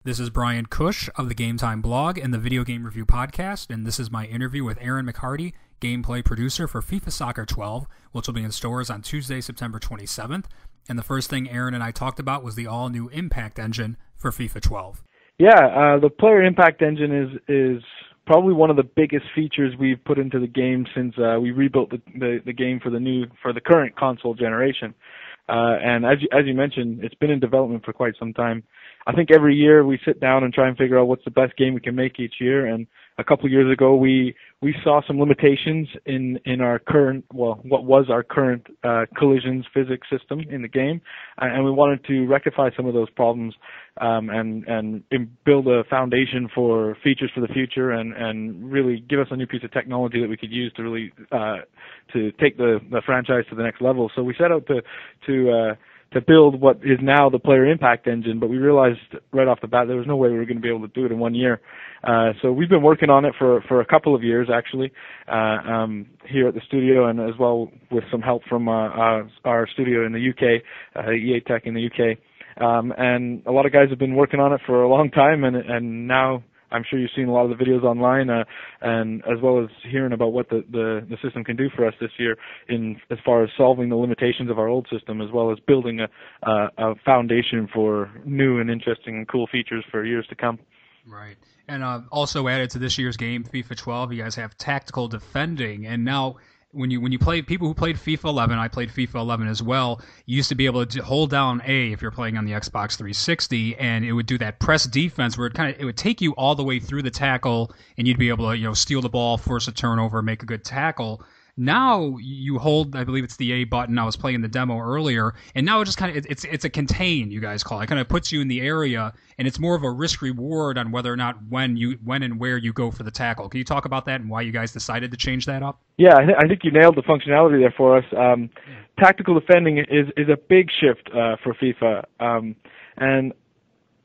This is Brian Cush of the Game Time blog and the Video Game Review podcast, and this is my interview with Aaron McHardy, gameplay producer for FIFA Soccer 12, which will be in stores on Tuesday, September 27th. And the first thing Aaron and I talked about was the all-new Impact Engine for FIFA 12. Yeah, the Player Impact Engine is probably one of the biggest features we've put into the game since we rebuilt the game for the current console generation. And as you mentioned, it's been in development for quite some time. I think every year we sit down and try and figure out what's the best game we can make each year. And a couple of years ago, we saw some limitations in our current, what was our current collisions physics system in the game, and we wanted to rectify some of those problems and build a foundation for features for the future and really give us a new piece of technology that we could use to really to take the franchise to the next level. So we set out to build what is now the Player Impact Engine, but we realized right off the bat there was no way we were going to be able to do it in 1 year. So we've been working on it for a couple of years, actually, here at the studio, and as well with some help from our studio in the UK, EA Tech in the UK. And a lot of guys have been working on it for a long time, and now I'm sure you've seen a lot of the videos online, and as well as hearing about what the system can do for us this year as far as solving the limitations of our old system, as well as building a foundation for new and interesting and cool features for years to come. Right. And also added to this year's game, FIFA 12, you guys have tactical defending, and now when you play, people who played FIFA 11, I played FIFA 11 as well, you used to be able to hold down A if you're playing on the Xbox 360, and it would do that press defense where it would take you all the way through the tackle, and you'd be able to steal the ball, force a turnover, make a good tackle. Now you hold, I believe it's the A button. I was playing the demo earlier, and now it just kind of it's a contain, you guys call it. It kind of puts you in the area, and it's more of a risk reward on whether or not when and where you go for the tackle. Can you talk about that and why you guys decided to change that up? Yeah, I think you nailed the functionality there for us. Tactical defending is a big shift for FIFA, and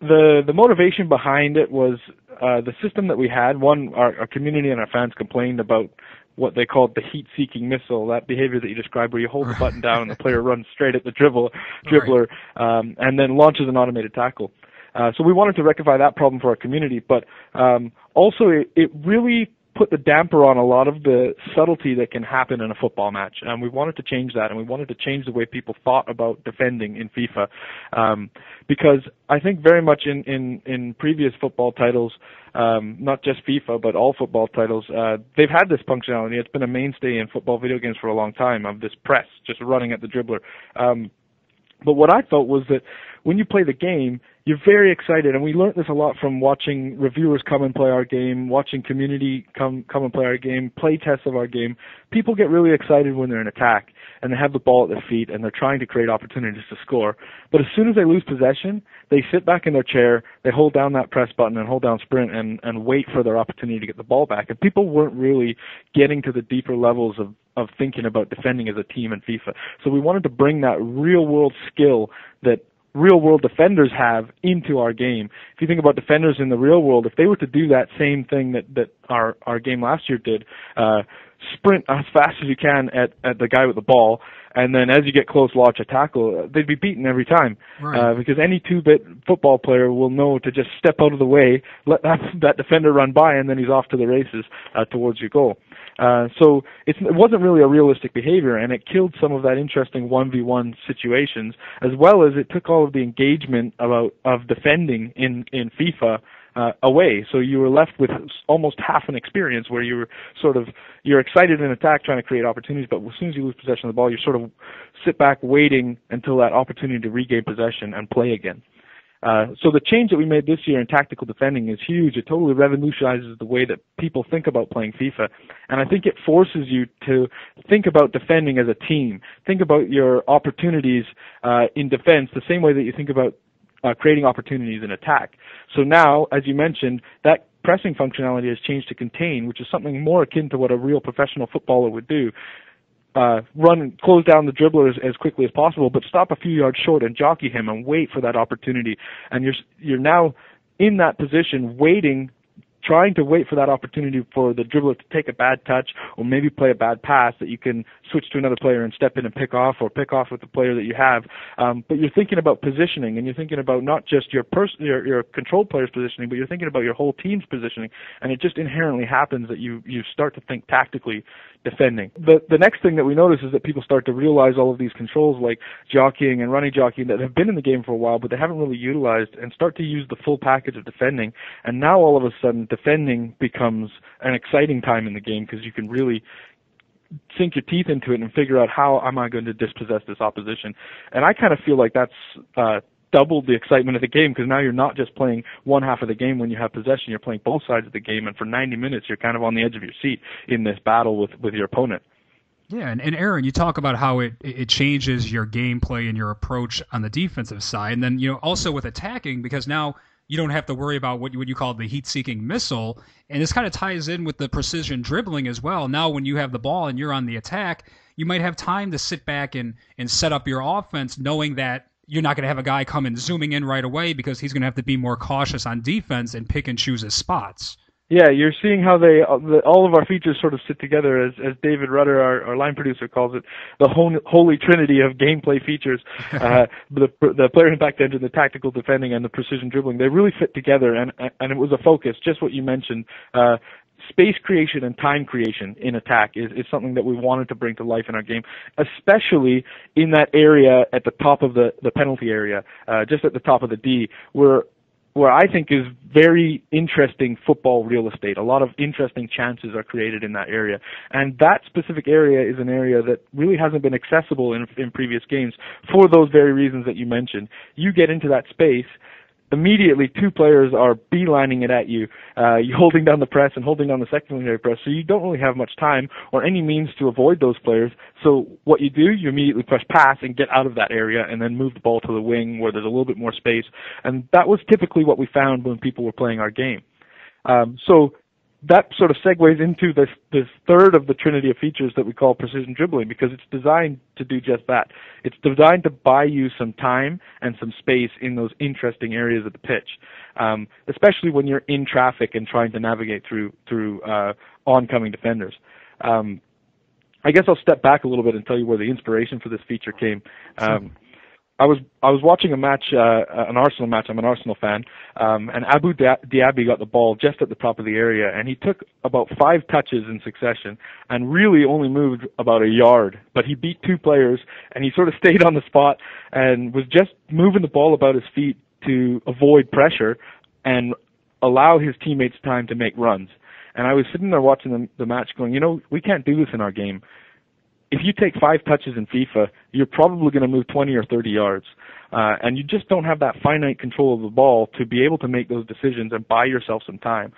the motivation behind it was the system that we had. One, our community and our fans complained about what they called the heat-seeking missile, that behavior that you described where you hold the button down and the player runs straight at the dribbler, and then launches an automated tackle. So we wanted to rectify that problem for our community, but also it really put the damper on a lot of the subtlety that can happen in a football match. And we wanted to change that, and we wanted to change the way people thought about defending in FIFA. Because I think very much in previous football titles, not just FIFA, but all football titles, they've had this functionality. It's been a mainstay in football video games for a long time, of this press, just running at the dribbler. But what I felt was that when you play the game, you're very excited, and we learned this a lot from watching reviewers come and play our game, watching community come and play our game, play tests of our game. People get really excited when they're in attack, and they have the ball at their feet, and they're trying to create opportunities to score. But as soon as they lose possession, they sit back in their chair, they hold down that press button and hold down sprint and wait for their opportunity to get the ball back. And people weren't really getting to the deeper levels of thinking about defending as a team in FIFA. So we wanted to bring that real-world skill that real-world defenders have into our game. If you think about defenders in the real world, if they were to do that same thing that our game last year did, sprint as fast as you can at the guy with the ball, and then as you get close, launch a tackle, they'd be beaten every time. Right. Because any 2-bit football player will know to just step out of the way, let that defender run by, and then he's off to the races towards your goal. So it wasn't really a realistic behavior, and it killed some of that interesting 1v1 situations, as well as it took all of the engagement of defending in FIFA away. So you were left with almost half an experience where you're excited in attack trying to create opportunities, but as soon as you lose possession of the ball, you sort of sit back waiting until that opportunity to regain possession and play again. So the change that we made this year in tactical defending is huge. It totally revolutionizes the way that people think about playing FIFA. And I think it forces you to think about defending as a team. Think about your opportunities in defense the same way that you think about creating opportunities in attack. So now, as you mentioned, that pressing functionality has changed to contain, which is something more akin to what a real professional footballer would do. Close down the dribbler as quickly as possible, but stop a few yards short and jockey him and wait for that opportunity. And you're now in that position waiting trying to wait for that opportunity for the dribbler to take a bad touch or maybe play a bad pass that you can switch to another player and step in and pick off, or pick off with the player that you have. But you're thinking about positioning, and you're thinking about not just your control player's positioning, but you're thinking about your whole team's positioning, and it just inherently happens that you start to think tactically defending. The next thing that we notice is that people start to realize all of these controls like jockeying and running jockeying that have been in the game for a while, but they haven't really utilized, and start to use the full package of defending. And now all of a sudden defending becomes an exciting time in the game, because you can really sink your teeth into it and figure out, how am I going to dispossess this opposition? And I kind of feel like that's doubled the excitement of the game, because now you're not just playing one half of the game when you have possession, you're playing both sides of the game, and for 90 minutes you're kind of on the edge of your seat in this battle with your opponent. Yeah, and Aaron, you talk about how it changes your gameplay and your approach on the defensive side, and then also with attacking, because now you don't have to worry about what you call the heat-seeking missile, and this kind of ties in with the precision dribbling as well. Now when you have the ball and you're on the attack, you might have time to sit back and set up your offense, knowing that you're not going to have a guy come and zooming in right away, because he's going to have to be more cautious on defense and pick and choose his spots. Yeah, you're seeing how all of our features sort of sit together, as David Rudder, our line producer, calls it, the holy trinity of gameplay features. The player impact engine, the tactical defending, and the precision dribbling, they really fit together, and it was a focus, just what you mentioned. Space creation and time creation in attack is something that we wanted to bring to life in our game, especially in that area at the top of the penalty area, just at the top of the D, where I think is very interesting football real estate. A lot of interesting chances are created in that area. And that specific area is an area that really hasn't been accessible in previous games for those very reasons that you mentioned. You get into that space, immediately two players are beelining it at you. You're holding down the press and holding down the secondary press, so you don't really have much time or any means to avoid those players. So what you do, you immediately push pass and get out of that area, and then move the ball to the wing where there's a little bit more space. And that was typically what we found when people were playing our game. So that sort of segues into this third of the trinity of features that we call precision dribbling, because it's designed to do just that. It's designed to buy you some time and some space in those interesting areas of the pitch, especially when you're in traffic and trying to navigate through oncoming defenders. I guess I'll step back a little bit and tell you where the inspiration for this feature came. I was watching a match, an Arsenal match. I'm an Arsenal fan, and Abu Diaby got the ball just at the top of the area, and he took about 5 touches in succession and really only moved about a yard. But he beat 2 players, and he sort of stayed on the spot and was just moving the ball about his feet to avoid pressure and allow his teammates time to make runs. And I was sitting there watching the match going, we can't do this in our game. If you take 5 touches in FIFA, you're probably going to move 20 or 30 yards. And you just don't have that finite control of the ball to be able to make those decisions and buy yourself some time.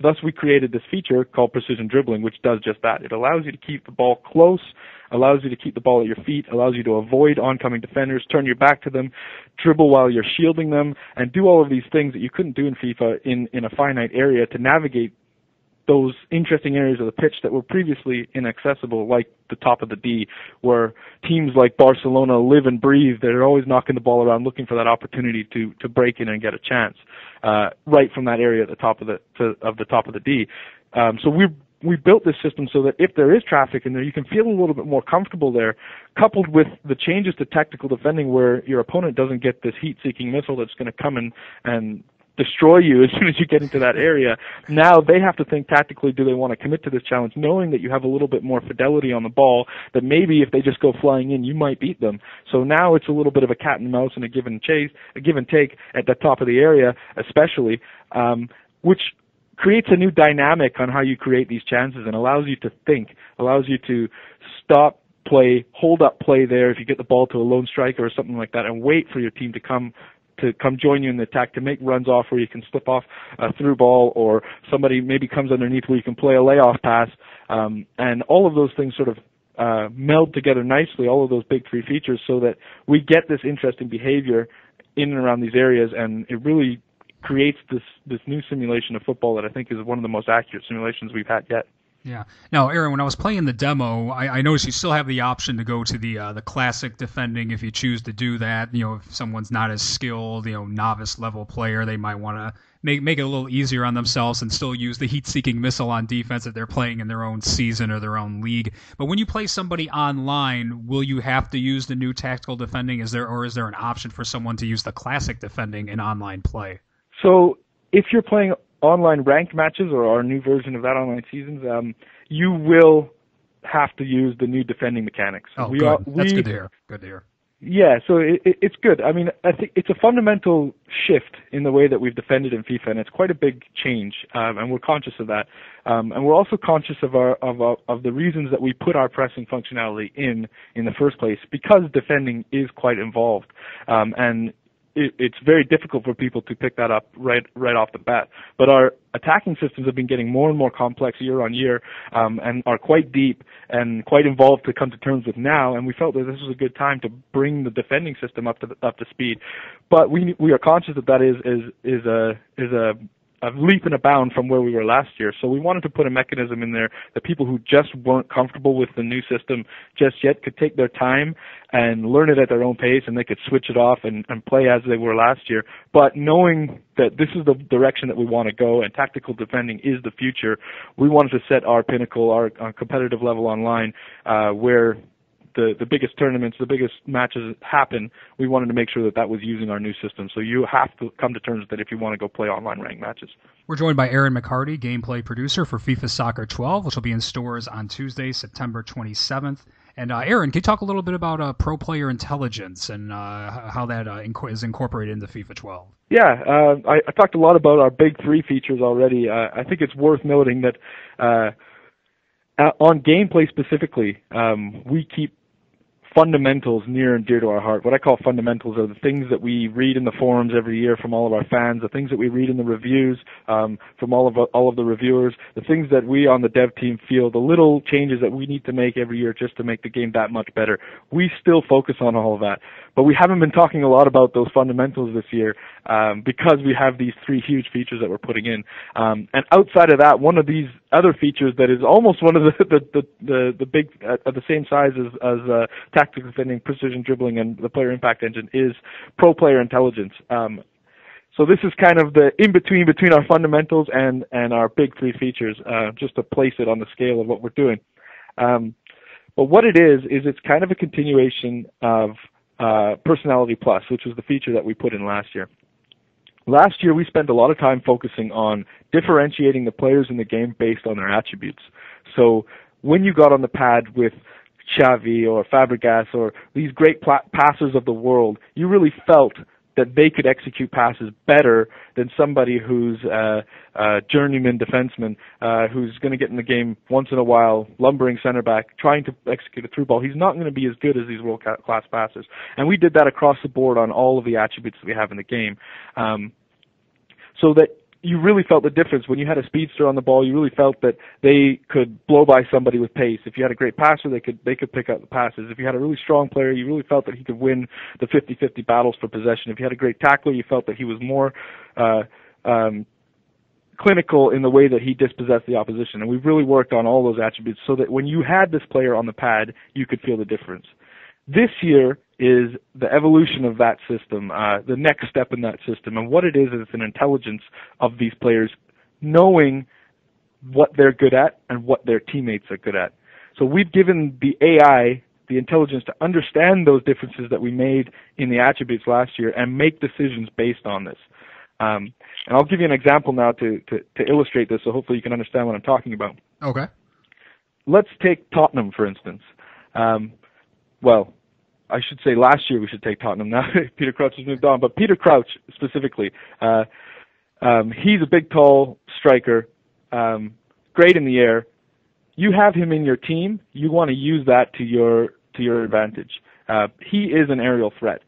Thus, we created this feature called precision dribbling, which does just that. It allows you to keep the ball close, allows you to keep the ball at your feet, allows you to avoid oncoming defenders, turn your back to them, dribble while you're shielding them, and do all of these things that you couldn't do in FIFA in a finite area to navigate those interesting areas of the pitch that were previously inaccessible, like the top of the D, where teams like Barcelona live and breathe. They're always knocking the ball around, looking for that opportunity to break in and get a chance, right from that area at the top of the top of the D. So we built this system so that if there is traffic in there, you can feel a little bit more comfortable there, coupled with the changes to tactical defending, where your opponent doesn't get this heat-seeking missile that's going to come and destroy you as soon as you get into that area. Now they have to think tactically, do they want to commit to this challenge, knowing that you have a little bit more fidelity on the ball, that maybe if they just go flying in, you might beat them. So now it's a little bit of a cat and mouse and a give and take at the top of the area, especially, which creates a new dynamic on how you create these chances and allows you to think, allows you to stop play, hold up play there if you get the ball to a lone striker or something like that, and wait for your team to come join you in the attack, to make runs off where you can slip off a through ball, or somebody maybe comes underneath where you can play a layoff pass. And all of those things sort of meld together nicely, all of those big 3 features, so that we get this interesting behavior in and around these areas, and it really creates this new simulation of football that I think is one of the most accurate simulations we've had yet. Yeah. Now, Aaron, when I was playing the demo, I noticed you still have the option to go to the classic defending if you choose to do that. You know, if someone's not as skilled, novice level player, they might want to make it a little easier on themselves and still use the heat-seeking missile on defense if they're playing in their own season or their own league. But when you play somebody online, will you have to use the new tactical defending? Is there an option for someone to use the classic defending in online play? So if you're playing online ranked matches or our new version of that online seasons, you will have to use the new defending mechanics. Oh, good. That's good to hear. Good to hear. Yeah, so it's good. I mean, I think it's a fundamental shift in the way that we've defended in FIFA, and it's quite a big change, and we're conscious of that. And we're also conscious of the reasons that we put our pressing functionality in the first place, because defending is quite involved, and it's very difficult for people to pick that up right off the bat. But our attacking systems have been getting more and more complex year on year, and are quite deep and quite involved to come to terms with now. And we felt that this was a good time to bring the defending system up to speed. But we are conscious that is a leap and a bound from where we were last year. So we wanted to put a mechanism in there that people who just weren't comfortable with the new system just yet could take their time and learn it at their own pace, and they could switch it off and play as they were last year. But knowing that this is the direction that we want to go and tactical defending is the future, we wanted to set our pinnacle, our competitive level online, where the biggest tournaments, the biggest matches happen. We wanted to make sure that was using our new system. So you have to come to terms with that if you want to go play online ranked matches. We're joined by Aaron McHardy, gameplay producer for FIFA Soccer 12, which will be in stores on Tuesday, September 27th. And Aaron, can you talk a little bit about pro player intelligence and how that is incorporated into FIFA 12? Yeah, I talked a lot about our big three features already. I think it's worth noting that on gameplay specifically, we keep fundamentals near and dear to our heart. What I call fundamentals are the things that we read in the forums every year from all of our fans, the things that we read in the reviews from all of the reviewers, the things that we on the dev team feel, the little changes that we need to make every year just to make the game that much better. We still focus on all of that. But we haven't been talking a lot about those fundamentals this year because we have these three huge features that we're putting in. And outside of that, one of these other features that is almost one of the big at the same size as tactical defending, precision dribbling, and the player impact engine is pro player intelligence. So this is kind of the in-between between our fundamentals and our big three features, just to place it on the scale of what we're doing. But what it is it's kind of a continuation of Personality Plus, which was the feature that we put in last year. Last year, we spent a lot of time focusing on differentiating the players in the game based on their attributes. So when you got on the pad with Xavi or Fabregas or these great passers of the world, you really felt that they could execute passes better than somebody who's a journeyman defenseman who's going to get in the game once in a while, lumbering center back, trying to execute a through ball. He's not going to be as good as these world-class passers. And we did that across the board on all of the attributes that we have in the game. So that you really felt the difference. When you had a speedster on the ball, you really felt that they could blow by somebody with pace. If you had a great passer, they could pick up the passes. If you had a really strong player, you really felt that he could win the 50-50 battles for possession. If you had a great tackler, you felt that he was more clinical in the way that he dispossessed the opposition. And we've really worked on all those attributes so that when you had this player on the pad, you could feel the difference. This year is the evolution of that system, the next step in that system. And what it is it's an intelligence of these players knowing what they're good at and what their teammates are good at. So we've given the AI the intelligence to understand those differences that we made in the attributes last year and make decisions based on this. And I'll give you an example now to illustrate this, so hopefully you can understand what I'm talking about. Okay. Let's take Tottenham, for instance. Well, I should say last year we should take Tottenham. Now Peter Crouch has moved on, but Peter Crouch specifically, he's a big, tall striker, great in the air. You have him in your team. You want to use that to your advantage. He is an aerial threat.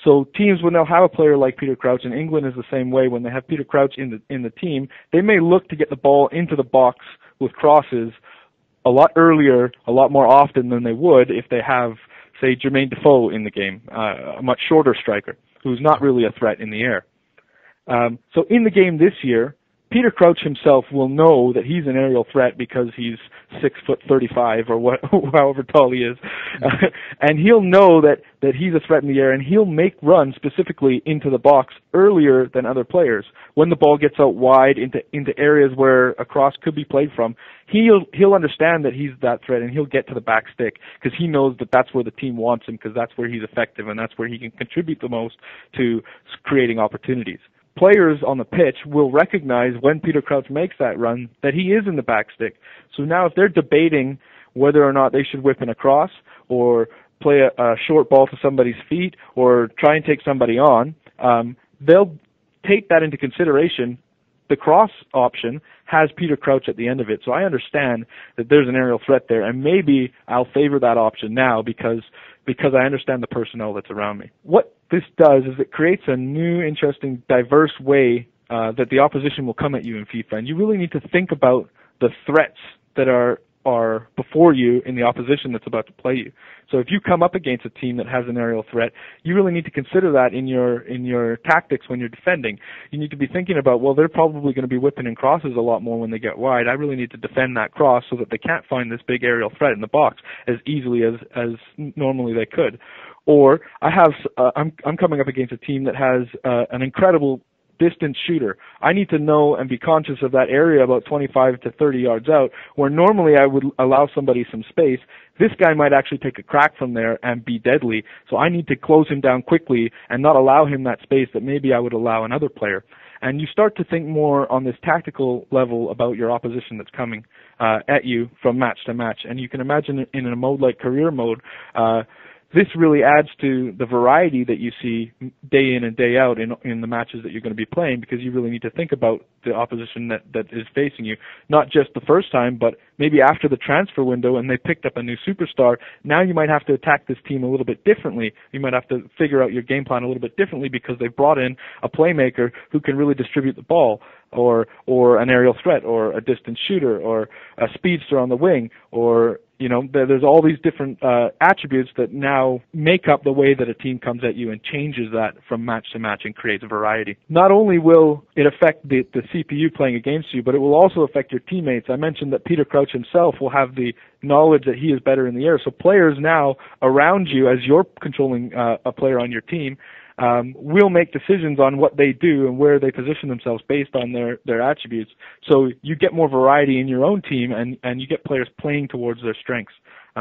So teams, when they'll have a player like Peter Crouch, and England is the same way, when they have Peter Crouch in the team, they may look to get the ball into the box with crosses a lot earlier, a lot more often than they would if they have, say, Jermaine Defoe in the game, a much shorter striker who's not really a threat in the air. So in the game this year, Peter Crouch himself will know that he's an aerial threat because he's 6'35" or what, however tall he is, and he'll know that he's a threat in the air, and he'll make runs specifically into the box earlier than other players. When the ball gets out wide into areas where a cross could be played from, he'll understand that he's that threat, and he'll get to the back stick because he knows that that's where the team wants him, because that's where he's effective and that's where he can contribute the most to creating opportunities. Players on the pitch will recognize when Peter Crouch makes that run that he is in the back stick. So now if they're debating whether or not they should whip in a cross or play a short ball to somebody's feet or try and take somebody on, they'll take that into consideration. The cross option has Peter Crouch at the end of it. So I understand that there's an aerial threat there, and maybe I'll favor that option now because I understand the personnel that's around me. What this does is it creates a new, interesting, diverse way that the opposition will come at you in FIFA, and you really need to think about the threats that are before you in the opposition that's about to play you. So if you come up against a team that has an aerial threat, you really need to consider that in your tactics when you're defending. You need to be thinking about, well, they're probably going to be whipping in crosses a lot more when they get wide. I really need to defend that cross so that they can't find this big aerial threat in the box as easily as normally they could. Or I'm coming up against a team that has an incredible distance shooter. I need to know and be conscious of that area about 25 to 30 yards out, where normally I would allow somebody some space. This guy might actually take a crack from there and be deadly, so I need to close him down quickly and not allow him that space that maybe I would allow another player. And you start to think more on this tactical level about your opposition that's coming at you from match to match. And you can imagine in a mode like career mode, this really adds to the variety that you see day in and day out in the matches that you're going to be playing, because you really need to think about the opposition that is facing you, not just the first time, but maybe after the transfer window and they picked up a new superstar. Now you might have to attack this team a little bit differently. You might have to figure out your game plan a little bit differently because they've brought in a playmaker who can really distribute the ball, or an aerial threat, or a distance shooter, or a speedster on the wing, or there's all these different attributes that now make up the way that a team comes at you and changes that from match to match and creates variety. Not only will it affect the CPU playing against you, but it will also affect your teammates. I mentioned that Peter Crouch himself will have the knowledge that he is better in the air. So players now around you, as you're controlling a player on your team, will make decisions on what they do and where they position themselves based on their attributes. So you get more variety in your own team, and you get players playing towards their strengths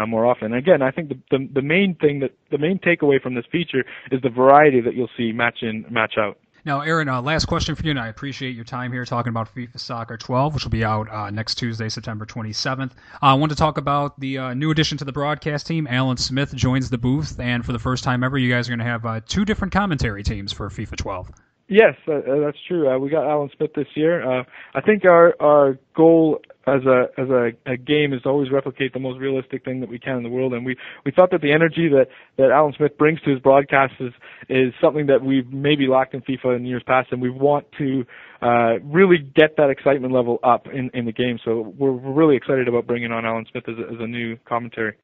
more often. And again, I think the main takeaway from this feature is the variety that you'll see match in, match out. Now, Aaron, last question for you, and I appreciate your time here talking about FIFA Soccer 12, which will be out next Tuesday, September 27th. I want to talk about the new addition to the broadcast team. Alan Smith joins the booth, and for the first time ever, you guys are going to have two different commentary teams for FIFA 12. Yes, that's true. We got Alan Smith this year. I think our goal as a game is to always replicate the most realistic thing that we can in the world, and we thought that the energy that Alan Smith brings to his broadcasts is something that we've maybe lacked in FIFA in years past, and we want to really get that excitement level up in the game. So we're really excited about bringing on Alan Smith as a new commentary.